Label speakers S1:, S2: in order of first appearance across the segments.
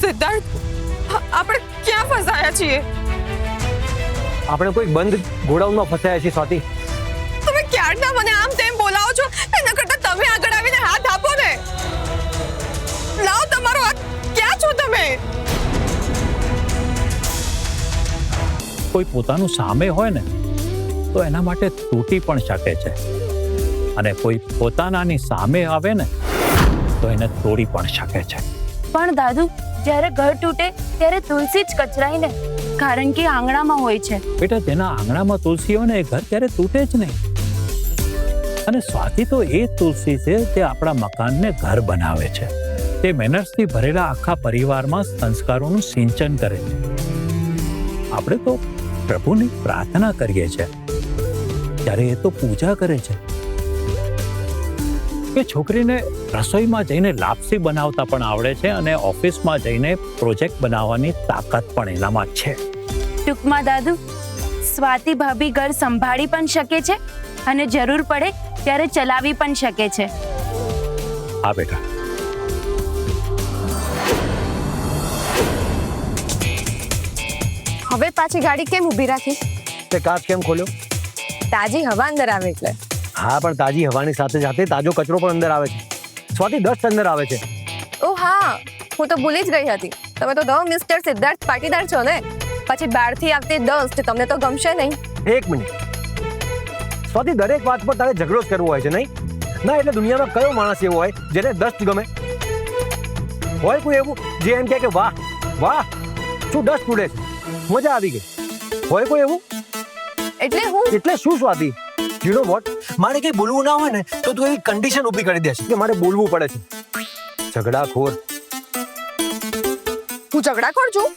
S1: સિદ્ધાર્થ, આપણે ક્યાં ફસાયા છીએ?
S2: આપણે કોઈ બંધ ગોડાઉનમાં ફસાયા છીએ સ્વાતિ.
S1: તમે ક્યારના મને આમ તેમ બોલાવો છો? એના કરતા તમે આગળ આવીને હાથ આપો ને. લાવ તમારો હાથ. ક્યાં છો તમે?
S3: કોઈ પોતાનું સામે હોય ને તો એના માટે તૂટી પણ શકે છે, અને કોઈ પોતાનાની સામે આવે ને તો એને તોડી પણ શકે છે.
S4: પણ દાદુ, જ્યારે ઘર તૂટે ત્યારે તુલસી જ કચરાય ને, કારણ કે આંગણામાં હોય છે.
S3: બેટા, જેના આંગણામાં તુલસી હોય ને એ ઘર ક્યારે તૂટે જ નહીં. અને સ્વાતિ તો એ તુલસી છે જે આપણા મકાનને ઘર બનાવે છે. તે મહેનતથી ભરેલા આખા પરિવારમાં સંસ્કારોનું સિંચન કરે છે. આપણે તો પ્રભુની પ્રાર્થના કરીએ છીએ ત્યારે એ તો પૂજા કરે છે. કે છોકરીને રસોઈમાં જઈને લાપસી બનાવતા પણ આવડે છે, અને ઓફિસમાં જઈને પ્રોજેક્ટ બનાવવાની તાકાત પણ એનામાં છે.
S4: ટૂંકમાં દાદુ, સ્વાતિ ભાભી ઘર સંભાળી પણ શકે છે અને જરૂર પડે ત્યારે ચલાવી પણ શકે છે.
S3: હા બેટા.
S1: હવે પાછી ગાડી કેમ ઊભી રાખી?
S2: તે કાચ કેમ ખોલ્યો?
S1: તાજી હવા અંદર આવે એટલે.
S2: હા, પણ તાજી હવાની સાથે સાથે તાજો કચરો પણ અંદર આવે છે. સ્વાતિ, ડસ્ટ અંદર આવે છે.
S1: ઓ હા, હું તો ભૂલી જ ગઈ હતી. તમે તો મિસ્ટર સિદ્ધાર્થ પાટીદાર છો ને. પછી બહારથી આવતી ડસ્ટ તમને તો ગમશે નહીં.
S2: એક મિનિટ સ્વાતિ, દરેક વાત પર તારે ઝઘડો જ કરવો હોય છે નહીં? ના, એટલે દુનિયામાં કયો માણસ એવો હોય જેને ડસ્ટ ગમે? હોય કોઈ એવું જે એમ કહે કે વાહ વાહ શું ડસ્ટ ઉડે છે, મજા આવી ગઈ? હોય કોઈ એવું? એટલે શું સ્વાતિ? યુ નો વોટ, મારે કઈ બોલવું ના હોય ને તો તું એવી કન્ડિશન ઊભી કરી દેશે કે મારે બોલવું પડે છે. ઝઘડાખોર.
S1: હું ઝઘડાખોર છું?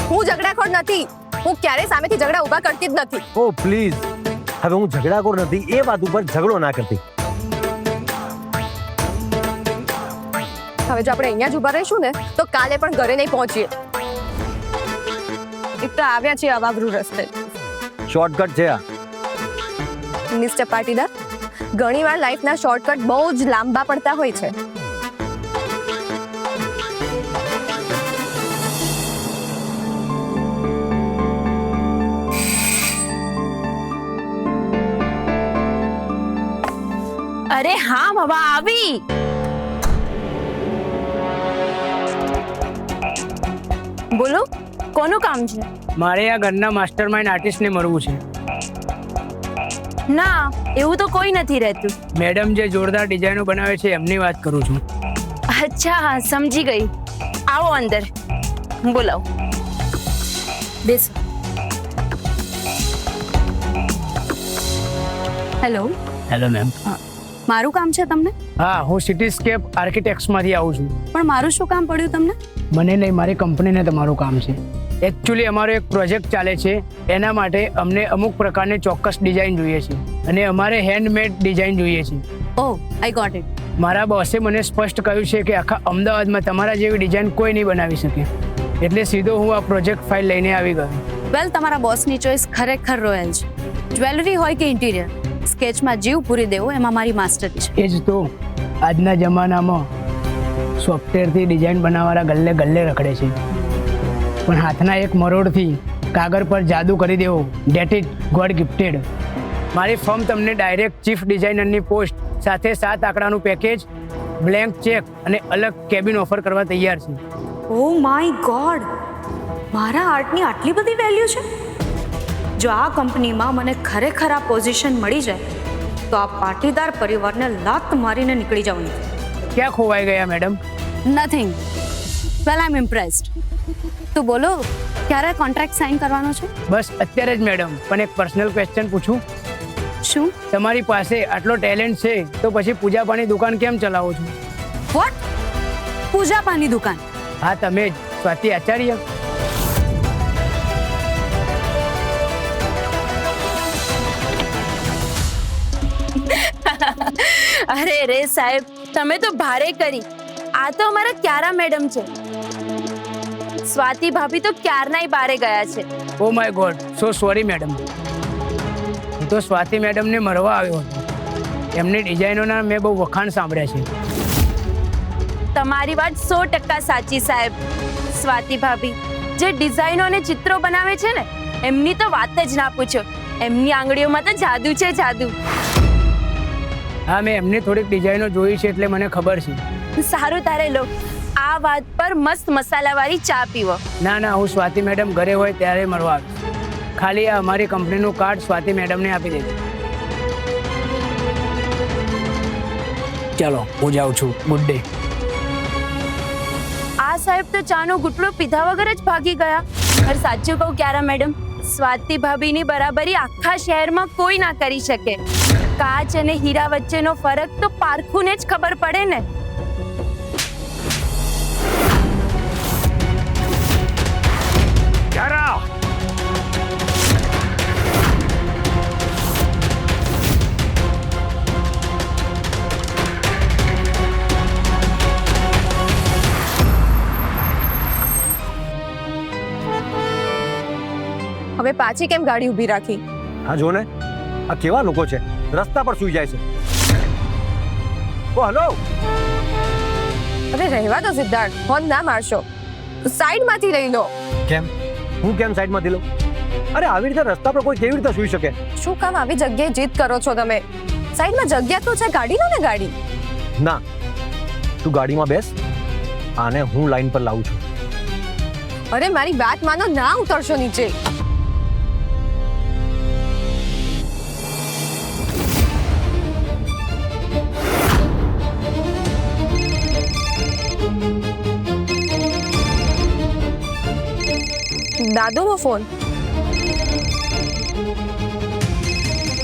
S1: હું ઝઘડાખોર નથી. હું ક્યારે સામેથી ઝઘડા ઊભા કરતી જ નથી.
S2: ઓ પ્લીઝ, હવે હું ઝઘડાખોર નથી એ વાત ઉપર ઝઘડો ના કરતી.
S1: હવે જો આપણે અહીંયા જ ઊભા રહીશું ને તો કાલે પણ ઘરે નહીં પહોંચીએ. એક તો આવ્યા છીએ અવાવરૂ રસ્તે.
S2: શોર્ટકટ છે આ.
S1: મિસ્ટર પાટીદાર, ઘણીવાર લાઈફના શોર્ટકટ બહુ જ લાંબા પડતા હોય છે.
S4: અરે હા, હવા આવી. બોલો, કોનું કામ છે?
S5: મારે આ ઘરના માસ્ટરમાઇન્ડ આર્ટિસ્ટને મળવું છે.
S4: ના, એવું તો કોઈ નથી રહેતું.
S5: મેડમ જે જોરદાર ડિઝાઇનો બનાવે છે એમની વાત કરું છું.
S4: અચ્છા, સમજી ગઈ. આવો અંદર, બોલાવો. બેસો. હેલો.
S5: Hello ma'am.
S4: મારું કામ છે તમને?
S5: હા, હું સિટીસ્કેપ આર્કિટેક્ટ્સમાંથી આવું છું.
S4: પણ મારું શું કામ પડ્યું તમને?
S5: મને નહીં, મારી કંપનીને તમારું કામ છે. એકચ્યુઅલી અમારો એક પ્રોજેક્ટ ચાલે છે, એના માટે અમને અમુક પ્રકારની ચોક્કસ ડિઝાઇન જોઈએ છે, અને અમારે હેન્ડમેડ ડિઝાઇન જોઈએ છે.
S4: ઓહ, આઈ ગોટ ઇટ.
S5: મારા બોસે મને સ્પષ્ટ કહ્યું છે કે આખા અમદાવાદમાં તમારા જેવી ડિઝાઇન કોઈ નહીં બનાવી શકે, એટલે સીધો હું આ પ્રોજેક્ટ ફાઇલ લઈને આવી ગયો.
S4: વેલ, તમારા બોસની ચોઈસ ખરેખર રોયલ છે. જ્વેલરી હોય કે ઇન્ટિરિયર, સ્કેચમાં જીવ પૂરી દેવો એમાં મારી માસ્ટરી છે.
S5: એ જ તો, આજના જમાનામાં સોફ્ટવેરથી ડિઝાઇન બનાવવાળા ગલ્લે ગલ્લે રખડે છે, પણ હાથના એક મરોડથી કાગળ પર જાદુ કરી દેવો, ડેટ ઇટ ગોડ ગિફ્ટેડ. મારી ફર્મ તમને ડાયરેક્ટ ચીફ ડિઝાઇનરની પોસ્ટ સાથે 7 આંકડાનું પેકેજ, બ્લેન્ક ચેક અને અલગ કેબિન ઓફર કરવા તૈયાર છે.
S6: ઓ માય ગોડ, મારા આર્ટની આટલી બધી વેલ્યુ છે? જો આ કંપનીમાં મને ખરેખર આ પોઝિશન મળી જાય તો આ પાટીદાર પરિવારને લાત મારીને નીકળી જવાની.
S5: ક્યાં ખોવાઈ ગયા મેડમ?
S4: નથિંગ. વેલ, આઈ એમ ઇમ્પ્રેસ્ડ. તો બોલો, ક્યારે કોન્ટ્રાક્ટ સાઇન કરવાનો છે?
S5: બસ અત્યારે જ મેડમ. પણ એક પર્સનલ ક્વેશ્ચન પૂછું?
S4: શું?
S5: તમારી પાસે આટલો ટેલેન્ટ છે તો પછી પૂજાપાની દુકાન કેમ ચલાવો છો?
S4: વોટ? પૂજાપાની દુકાન?
S5: હા, તમે જ, સ્વાતિ આચાર્ય.
S4: અરે રે સાહેબ, તમે તો ભારે કરી. આ તો અમારા ક્યારા મેડમ છે. સ્વાતિ ભાભી તો ક્યારનાય બારે ગયા છે.
S5: Oh my God, so sorry madam. હું તો સ્વાતિ મેડમને મળવા આવ્યો હતો. એમની ડિઝાઇનોના મેં બહુ વખાણ સાંભળ્યા છે.
S4: તમારી વાત 100% સાચી સાહેબ. સ્વાતિ ભાભી જે ડિઝાઇનો અને ચિત્રો બનાવે છે ને, એમની તો વાત જ ના પૂછો. એમની આંગળીઓમાં તો જાદુ છે, જાદુ.
S5: હા, મેં એમની થોડીક ડિઝાઇનો જોઈ છે એટલે મને ખબર છે.
S4: સારું, તારે લો, આ વાત પર મસ્ત મસાલાવાળી ચા પીવો.
S5: ના ના, હું સ્વાતિ મેડમ ઘરે હોય ત્યારે મળવા આવીશ. ખાલી આ અમારી કંપનીનું કાર્ડ સ્વાતિ મેડમને આપી દેજો. ચાલો, હું જાઉં છું. Good day.
S4: આ સાહેબ તો ચાનો ગુટલો પીધા વગર જ ભાગી ગયા. પર સાચું કહું ક્યારા મેડમ, સ્વાતિ ભાભીની બરાબરી આખા શહેરમાં કોઈ ના કરી શકે. કાચ અને હીરા વચ્ચેનો ફરક તો પારખુને જ ખબર પડે ને.
S2: ક્યારા
S1: હવે પાછી કેમ ગાડી ઊભી રાખી?
S2: હા જો ને, આ કેવા લોકો છે, રસ્તા પર સૂઈ જાય છે. ઓ હલો,
S1: અરે રહેવા દો સિદ્ધાર્થ, ફોન ના મારશો. સાઈડમાંથી લઈ લો.
S2: કેમ? હું કેમ સાઈડમાંથી લઉં? અરે આવી રીતે રસ્તા પર કોઈ કેવી રીતે સૂઈ શકે?
S1: શું કામ આવી જગ્યાએ જીદ કરો છો તમે? સાઈડમાં જગ્યા તો છે, ગાડી લો ને ગાડી.
S2: ના, તું ગાડીમાં બેસ, આને હું લાઈન પર લાવું છું.
S1: અરે મારી વાત માનો, ના ઉતરશો નીચે. દાદુનો ફોન.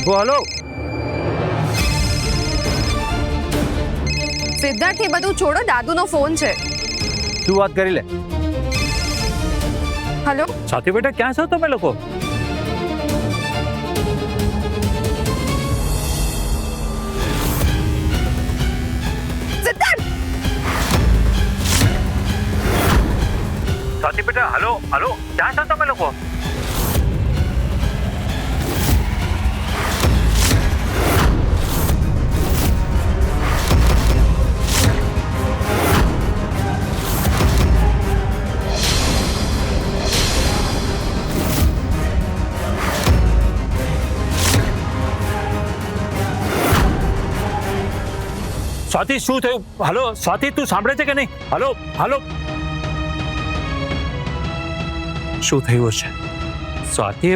S2: ઓ હલો,
S1: સિદ્ધાર્થ, એ બધું છોડો, દાદુનો ફોન છે.
S2: તું વાત કરી લે.
S1: હેલો,
S3: સ્વાતિ બેટા, ક્યાં છો તમે લોકો?
S1: સિદ્ધાર્થ,
S3: સ્વાતિ બેટા, હલો હલો, ક્યાં છો તમે લોકો? સ્વાતિ, શું થયું? હલો સ્વાતિ, તું સાંભળે છે કે નહીં? હલો હલો, શું થયું હશે? સ્વાતિએ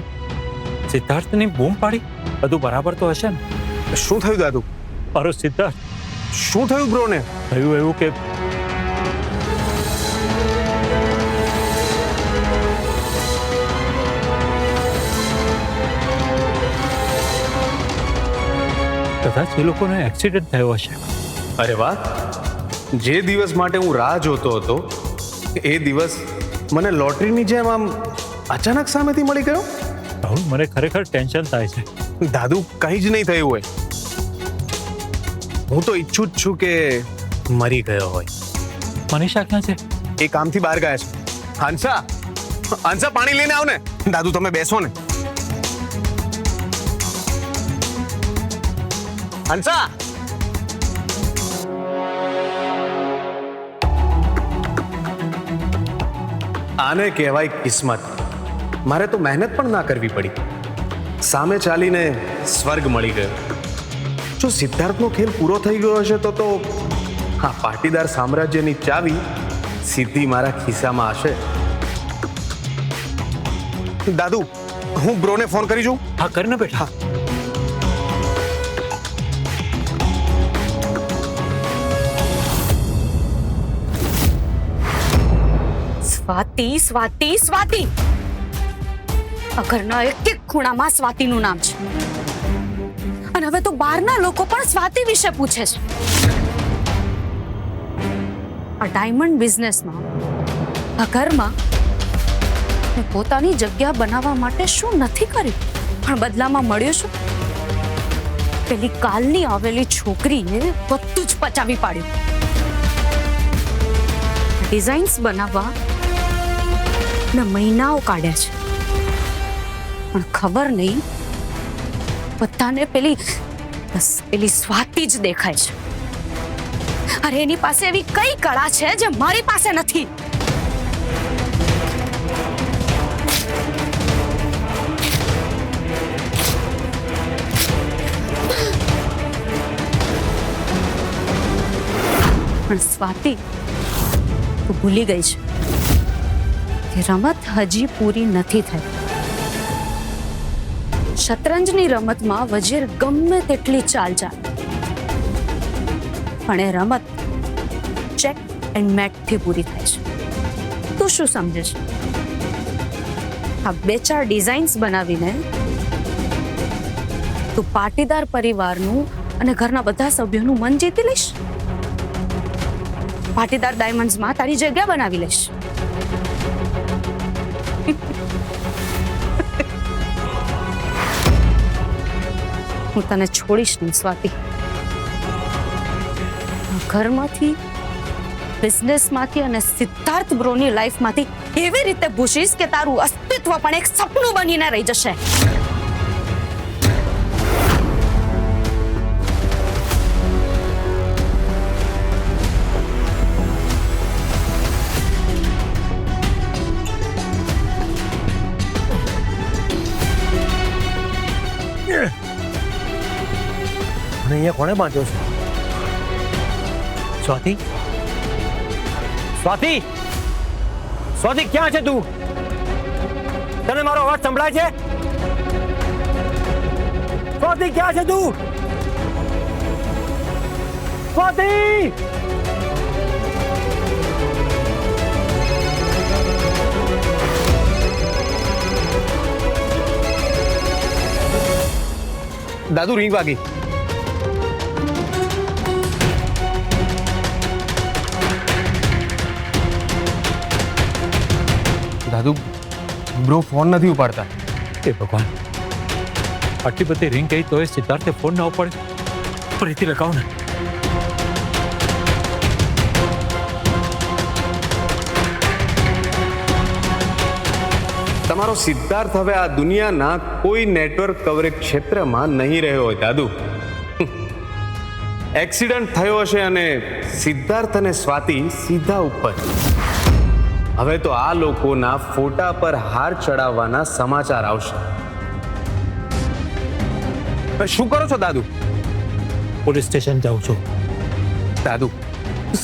S3: સિદ્ધાર્થની બૂમ પાડી. બધું બરાબર તો હશે ને?
S2: શું થયું દાદુ?
S3: અરે સિદ્ધાર્થ,
S2: શું થયું બ્રોને?
S3: થયું એવું કે કદાચ એ લોકોને એક્સિડન્ટ થયો હશે.
S7: અરે વાહ, જે દિવસ માટે હું રાહ જોતો હતો એ દિવસ મને લોટરીની જેમ આમ અચાનક સામેથી મળી ગયો.
S3: રાહુલ, મને ખરેખર ટેન્શન થાય છે.
S7: દાદુ, કંઈ જ નહીં થયું હોય. હું તો ઈચ્છું જ છું કે મરી ગયો હોય.
S3: મનીષા ક્યાં છે?
S7: એ કામથી બહાર ગયા છે. હંસા, હંસા, પાણી લઈને આવ ને. દાદુ, તમે બેસો ને. હંસા, આને કહેવાય કિસ્મત. મારે તો મહેનત પણ ના કરવી પડી, સામે ચાલીને સ્વર્ગ મળી ગયો. જો સિદ્ધાર્થનો ખેલ પૂરો થઈ ગયો હશે તો હા, પાટીદાર સામ્રાજ્યની ચાવી સીધી મારા ખિસ્સામાં હશે. દાદુ, હું બ્રોને ફોન કરી જોઉં?
S3: હા, કરીને બેઠા.
S6: સ્વાતિ, સ્વાતિ, સ્વાતિ. આ ઘરના એક એક ખૂણામાં સ્વાતિનું નામ છે. અને હવે તો બહારના લોકો પણ સ્વાતિ વિશે પૂછે છે. આ ડાયમંડ બિઝનેસમાં, આ ઘરમાં મેં પોતાની જગ્યા બનાવવા માટે શું નથી કર્યું, પણ બદલામાં મળ્યું શું? પેલી કાલની આવેલી છોકરીએ બધું જ પચાવી પાડ્યું. ડિઝાઇન્સ બનાવવા મેં મહિનાઓ કાઢ્યા છે, પણ ખબર નહીં, બધાને પેલી સ્વાતિ જ દેખાય છે. અરે એની પાસે એવી કઈ કળા છે જે મારી પાસે નથી? પણ સ્વાતિ, તું ભૂલી ગઈ છે કે રમત હજી પૂરી નથી થઈ. શતરંજની રમતમાં વજીર ગમે તેટલી ચાલ ચાલે, પણ એ રમત ચેક એન્ડ મેટ થી પૂરી થાય છે. તું શું સમજે છે? આ 2-4 ડિઝાઇન્સ બનાવીને તું પાટીદાર પરિવારનું અને ઘરના બધા સભ્યોનું મન જીતી લઈશ? પાટીદાર ડાયમંડ્સમાં તારી જગ્યા બનાવી લઈશ? હું તને છોડીશ નહીં સ્વાતિ. ઘરમાંથી, બિઝનેસમાંથી અને સિદ્ધાર્થ બ્રોની લાઈફમાંથી એવી રીતે ભૂસીશ કે તારું અસ્તિત્વ પણ એક સપનું બનીને રહી જશે.
S2: અને અહીંયા કોણે બાંધ્યો છે? સ્વાતિ, સ્વાતિ, સ્વાતિ ક્યાં છે તું? તને મારો અવાજ સંભળાય છે? સ્વાતિ ક્યાં છે તું? સ્વાતિ!
S7: દાદુ રિંગ વાગી. દાદુ, બ્રો ફોન નથી ઉપાડતા.
S3: એ ભગવાન, આટલી બધી રિંગ ગઈ તો એ સિદ્ધાર્થે ફોન ના ઉપાડે. ફરીથી લગાવ ને.
S7: તમારો સિદ્ધાર્થ હવે આ દુનિયાના કોઈ નેટવર્ક કવરેજ ક્ષેત્રમાં નહીં રહ્યો હોય દાદુ. એક્સિડન્ટ થયો હશે અને સિદ્ધાર્થ અને સ્વાતિ સીધા ઉપર. હવે તો આ લોકોના ફોટા પર હાર ચડાવવાના સમાચાર આવશે. શું કરો છો દાદુ?
S3: પોલીસ સ્ટેશન જાઉં છું.
S7: દાદુ,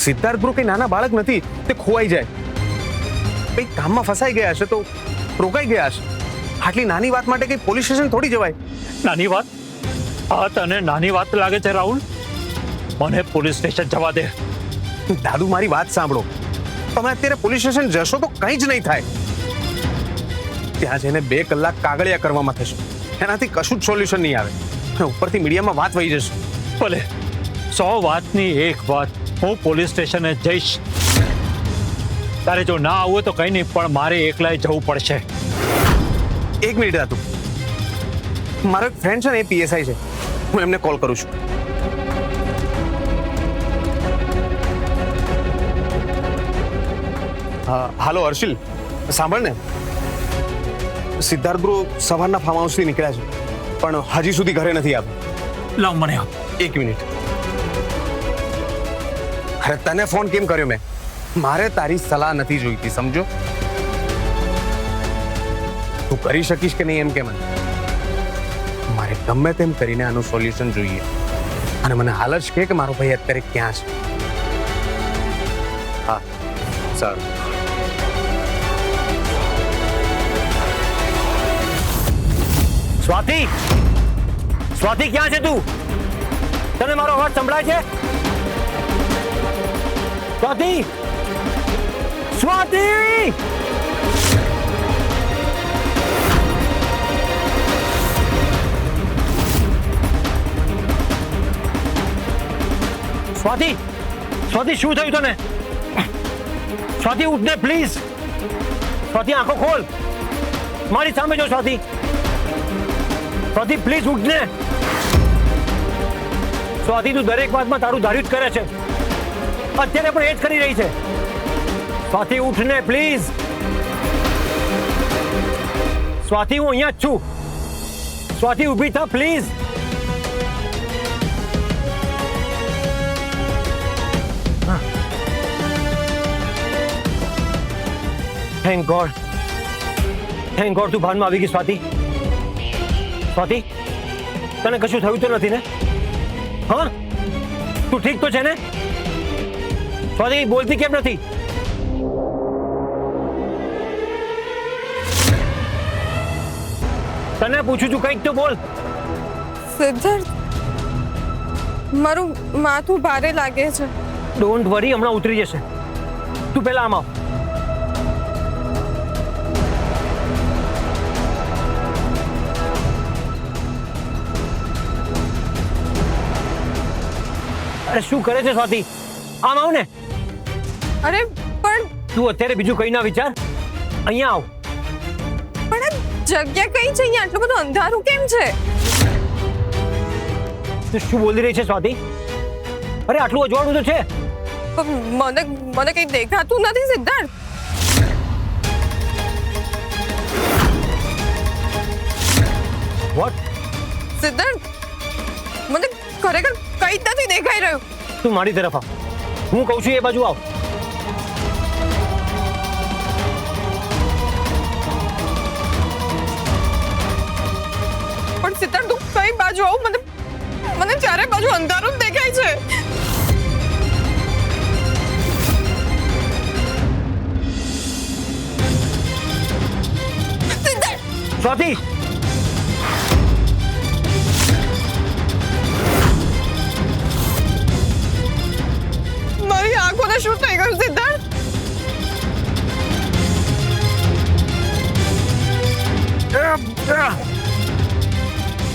S7: સિદ્ધાર્થ બ્રો કઈ નાના બાળક નથી, તે ખોવાઈ જાય, કઈ કામમાં ફસાઈ ગયા હશે તો રોકાઈ ગયા હશે. આટલી નાની વાત માટે કઈ પોલીસ સ્ટેશન થોડી જવાય.
S3: નાની વાત? આ તને નાની વાત લાગે છે રાહુલ? મને પોલીસ સ્ટેશન જવા દે.
S7: દાદુ, મારી વાત સાંભળો. તમે અત્યારે પોલીસ સ્ટેશન જશો તો કંઈ જ નહીં થાય. ત્યાં જઈને 2 કલાક કાગળિયા કરવામાં થશે, એનાથી કશું જ સોલ્યુશન નહીં આવે. ઉપરથી મીડિયામાં વાત વહી જશે.
S3: ભલે, 100 વાતની એક વાત. હું પોલીસ સ્ટેશને જઈશ. તારે જો ના આવું તો કઈ નહીં, પણ મારે એકલાય જવું પડશે.
S7: 1 મિનિટ દાદુ, મારો એક ફ્રેન્ડ છે ને, એ પીએસઆઈ છે, હું એમને કોલ કરું છું. હાલો હર્ષિલ, સાંભળ ને, સિદ્ધાર્થ બ્રો સવારના ફાર્મ હાઉસથી નીકળ્યા છે, પણ હજી સુધી ઘરે નથી આવ્યા.
S3: લાવ મને આપ.
S7: 1 મિનિટ. અરે તને ફોન કેમ કર્યો મેં? મારે તારી સલાહ નથી જોઈતી, સમજો? તું કરી શકીશ કે નહીં એમ કે મને. મારે ગમે તેમ કરીને આનું સોલ્યુશન જોઈએ, અને મને હાલ જ કે મારો ભાઈ અત્યારે ક્યાં છે. હા, સારું.
S2: સ્વાતિ, સ્વાતિ ક્યાં છે તું? તને મારો અવાજ સંભળાય છે? સ્વાતિ, સ્વાતિ! સ્વાતિ, સ્વાતિ શું થયું તને? સ્વાતિ ઉઠને પ્લીઝ. સ્વાતિ આંખો ખોલ, મારી સામે જો. સ્વાતિ, સ્વાતિ પ્લીઝ ઉઠને. સ્વાતિ, તું દરેક વાતમાં તારું ધાર્યું જ કરે છે, અત્યારે પણ એ જ કરી રહી છે. સ્વાતિ ઉઠને પ્લીઝ. સ્વાતિ, હું અહીંયા જ છું. સ્વાતિ ઊભી થા પ્લીઝ. થેન્ક ગોડ તું ભાનમાં આવી ગઈ સ્વાતિ. સ્વાતિ તને કશું થયું તો નથી ને? હા તું ઠીક તો છે ને? સ્વાતિ બોલતી કેમ નથી? તને પૂછું છું કંઈક તો બોલ.
S1: સિદ્ધાર્થ, મારું માથું ભારે લાગે છે.
S2: ડોન્ટ વરી, હમણાં ઉતરી જશે. તું પહેલા આમ આવ. અરે શું કરે છે સ્વાતિ? આમ આવ ને.
S1: અરે પણ
S2: તું અત્યારે બીજું કઈ ના વિચાર, અહીંયા આવ.
S1: પણ આ જગ્યા કઈ છે? અહીંયા આટલું બધું અંધારું કેમ છે?
S2: તું શું બોલી રહી છે સ્વાતિ? અરે આટલું અજવાળું તો છે.
S1: પણ મને કઈ દેખાતું નથી સિદ્ધાર્થ.
S2: વોટ?
S1: સિદ્ધાર્થ, મને ખરેખર કઈ જ નથી દેખાઈ રહ્યું.
S2: તું મારી તરફ આવ. હું કહું છું એ બાજુ આવ.
S1: પણ સિદ્ધાર્થ, તું કઈ બાજુ આવ? મને ચારે બાજુ અંધારું જ દેખાય છે. સિદ્ધાર્થ,
S2: સ્વાતિ
S1: મારી આંખોને શું થઈ ગયું સિદ્ધાર્થ?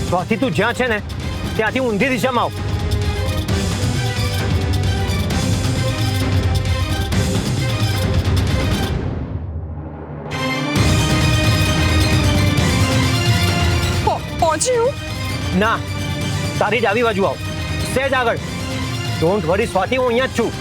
S2: સ્વાતિ તું જ્યાં છે ને ત્યાંથી ઊંધી દિશામાં આવ.
S1: પહોંચી હું?
S2: ના, તારી ડાબી બાજુ આવ. સહેજ આગળ. ડોન્ટ વરી સ્વાતિ, હું અહીંયા જ છું.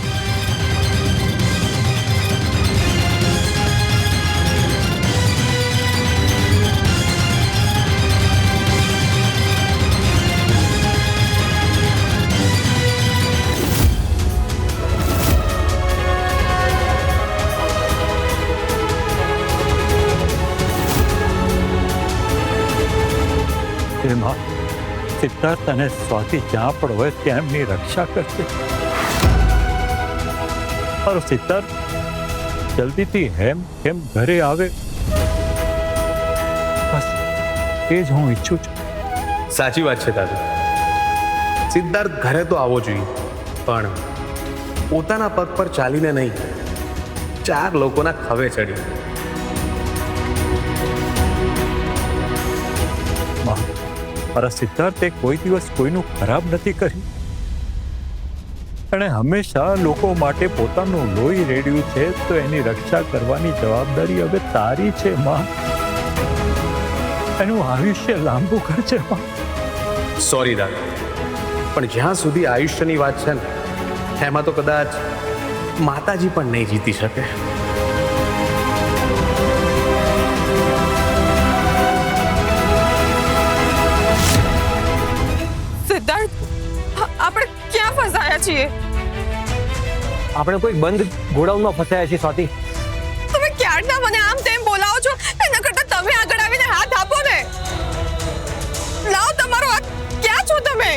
S3: એમાં સિદ્ધાર્થ અને સ્વાતિ જ્યાં પણ હોય ત્યાં એમની રક્ષા કરશે. મારો સિદ્ધાર્થ જલ્દીથી હેમ ઘરે આવે, બસ એ જ હું ઈચ્છું છું.
S7: સાચી વાત છે દાદુ. સિદ્ધાર્થ ઘરે તો આવવો જોઈએ, પણ પોતાના પગ પર ચાલીને નહીં, 4 લોકોના ખભે ચડી.
S3: મારા સિદ્ધાર્થે કોઈ દિવસ કોઈનું ખરાબ નથી કર્યું. એણે હંમેશા લોકો માટે પોતાનું લોહી રેડ્યું છે, તો એની રક્ષા કરવાની જવાબદારી હવે તારી છે માં. એનું આયુષ્ય લાંબુ કરજે માં.
S7: સોરી દાદા, પણ જ્યાં સુધી આયુષ્યની વાત છે ને, એમાં તો કદાચ માતાજી પણ નહીં જીતી શકે.
S1: સિદ્ધાર્થ, આપણે ક્યાં ફસાયા છીએ?
S2: આપણે કોઈ બંધ ગોડાઉનમાં ફસાયા છીએ સ્વાતિ.
S1: તમે ક્યારના મને આમ તેમ બોલાવો છો? એના કરતા તમે આગળ આવીને હાથ આપો ને. લાવ તમારો હાથ. ક્યાં છો તમે?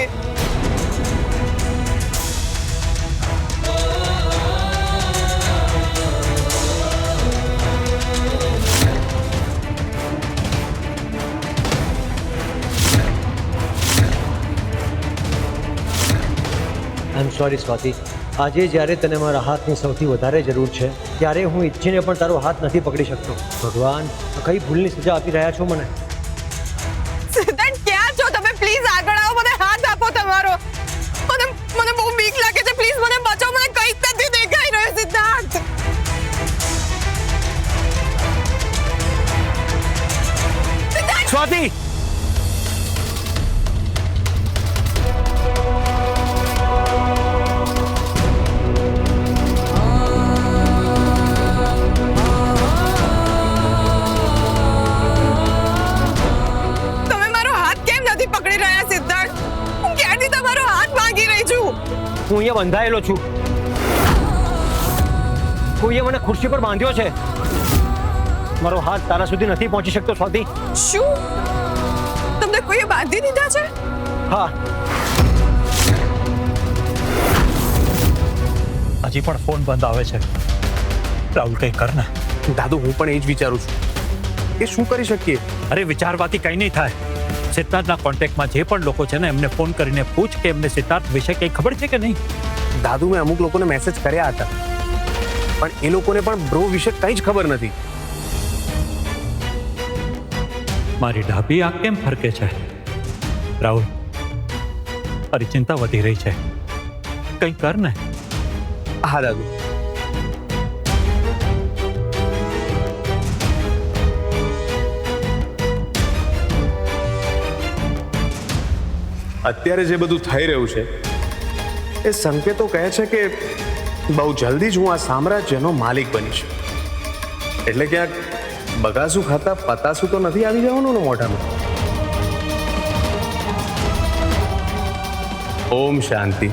S2: આઈ એમ સોરી સ્વાતિ. આજે જ્યારે તને મારા હાથની સૌથી વધારે જરૂર છે, ત્યારે હું ઈચ્છીને પણ તારો હાથ નથી પકડી શકતો. ભગવાન, કઈ ભૂલની સજા આપી રહ્યા છો મને?
S1: સિદ્ધાર્થ, ક્યાં છો તમે? પ્લીઝ આગળ આવો, મને હાથ આપો તમારો. મને બહુ બીક લાગે છે. પ્લીઝ મને બચાવો. મને કંઈ જ નથી દેખાઈ રહ્યું સિદ્ધાર્થ.
S2: સ્વાતિ હું અહીંયા બંધાયેલો છું. કોઈએ મને ખુરશી પર બાંધ્યો છે. મારો હાથ તારા સુધી નથી પહોંચી શકતો સ્વાતિ.
S1: શું તમને કોઈએ બાંધી દીધા છે?
S2: હા,
S3: હજી પણ ફોન બંધ આવે છે. રાહુલ કંઈ કર ને.
S7: દાદુ હું પણ એ જ વિચારું છું એ શું કરી શકીએ.
S3: અરે વિચારવાથી કંઈ નહીં થાય. સિદ્ધાર્થના કોન્ટેક્ટમાં જે પણ લોકો છે ને એમને ફોન કરીને પૂછ કે એમને સિદ્ધાર્થ વિશે કંઈ ખબર છે કે નહીં.
S7: દાદુ મેં અમુક લોકોને મેસેજ કર્યા હતા પણ એ લોકોને પણ બ્રો વિશે કંઈ જ ખબર નથી.
S3: મારી ડાબી આ કેમ ફરકે છે? રાહુલ, મારી ચિંતા વધી રહી છે. કંઈ કર ને.
S7: હા દાદુ. અત્યારે જે બધું થઈ રહ્યું છે એ સંકેતો કહે છે કે બહુ જલ્દી જ હું આ સામ્રાજ્યનો માલિક બનીશ. એટલે ક્યાંક બગાસું ખાતા પતાસું તો નથી આવી જવાનું ને મોઢામાં. ઓમ શાંતિ.